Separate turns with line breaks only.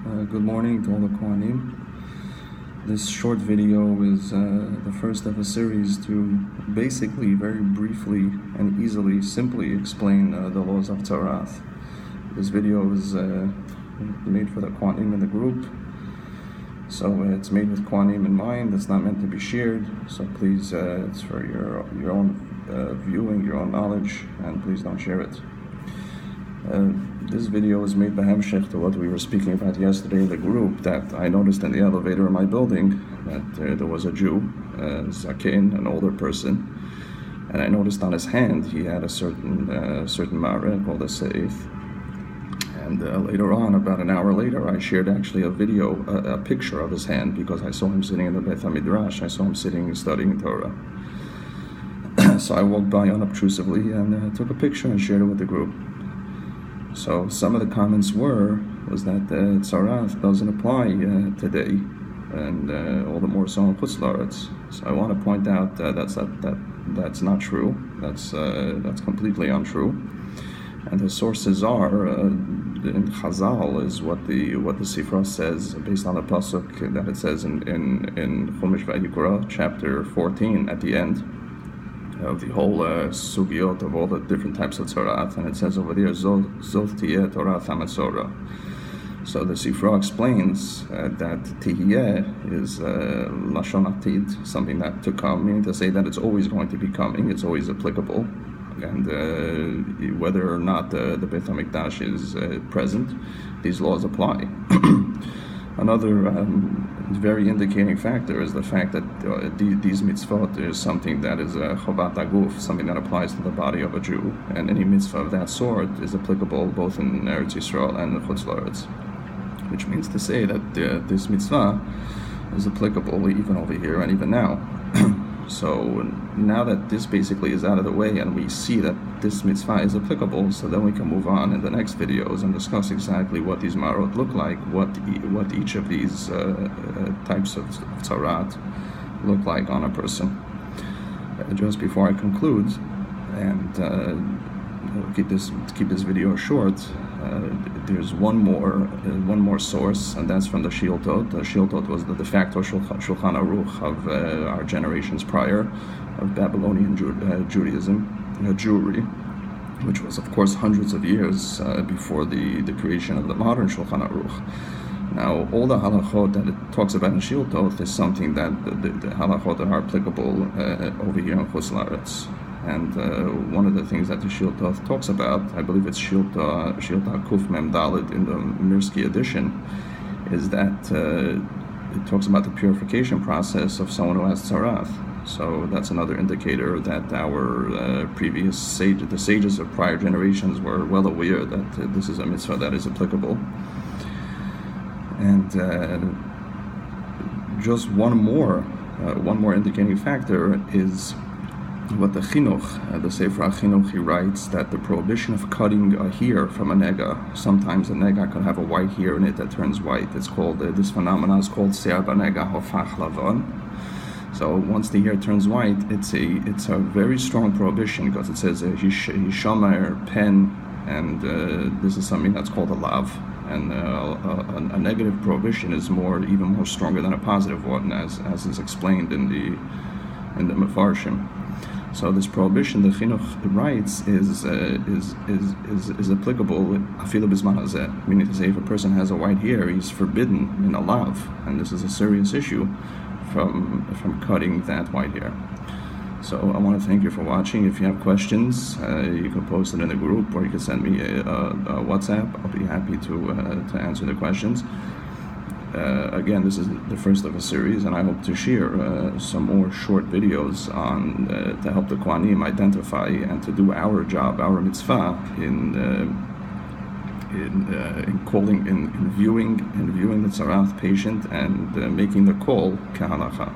Good morning to all the Kohanim. This short video is the first of a series to basically, very briefly and easily, simply explain the laws of Tzaraat. This video is made for the Kohanim in the group, so it's made with Kohanim in mind. It's not meant to be shared, so please, it's for your own viewing, your own knowledge, and please don't share it. This video is made by Hemshech to what we were speaking about yesterday in the group, that I noticed in the elevator in my building that there was a Jew, Zaken, an older person, and I noticed on his hand he had a certain mara called a seif. And later on, about an hour later, I shared actually a picture of his hand, because I saw him sitting in the Beit HaMidrash. I saw him sitting studying Torah. So I walked by unobtrusively and took a picture and shared it with the group. So some of the comments was that Tzaraat doesn't apply today, and all the more so in chutz. So I want to point out that's not true. That's completely untrue. And the sources are in Chazal is what the Sifra says, based on the pasuk that it says in Chumash Vayikra, chapter 14, at the end of the whole sugiot of all the different types of tzaraat, and it says over there, Zot tiyeh Torah hamatzora. So the Sifra explains that tiyeh is lashon atid, something that to come, meaning to say that it's always going to be coming, it's always applicable, and whether or not the Beit HaMikdash is present, these laws apply. Another very indicating factor is the fact that these mitzvot is something that is a chovat aguf, something that applies to the body of a Jew, and any mitzvah of that sort is applicable both in Eretz Yisrael and chutz la'aretz, which means to say that this mitzvah is applicable even over here and even now. So now that this basically is out of the way and we see that this mitzvah is applicable, so then we can move on in the next videos and discuss exactly what these marot look like, what each of these types of tzaraat look like on a person. Just before I conclude, and keep this video short, there's one more source, and that's from the Shiltot. The Shiltot was the de facto Shulchan Aruch of our generations prior, of Babylonian Judaism, Jewry, which was of course hundreds of years before the creation of the modern Shulchan Aruch. Now, all the halachot that it talks about in Shiltot is something that the halachot that are applicable over here in chutz la'aretz. And one of the things that the Shiltot talks about, I believe it's Shilta Kuf Mem Dalet in the Mirsky edition, is that it talks about the purification process of someone who has tzaraat. So that's another indicator that our the sages of prior generations were well aware that this is a mitzvah that is applicable. And just one more indicating factor is what the Chinuch, the Sefer HaChinuch, he writes that the prohibition of cutting a hair from a nega, sometimes a nega can have a white hair in it that turns white. It's called, this phenomenon is called Se'ar B'nega Hofach Lavon. So once the hair turns white, it's a very strong prohibition, because it says Hishomer pen, and this is something that's called a lav. And a negative prohibition is even more stronger than a positive one, as is explained in the Mefarshim. So this prohibition, the Chinuch writes, is applicable afilu b'zman hazeh, meaning to say if a person has a white hair, he's forbidden in a lav, and this is a serious issue from cutting that white hair. So I want to thank you for watching. If you have questions, you can post it in the group, or you can send me a WhatsApp. I'll be happy to answer the questions. Again, this is the first of a series, and I hope to share some more short videos on to help the Kohanim identify and to do our job, our mitzvah in viewing the Tzaraat patient and making the call kehalacha.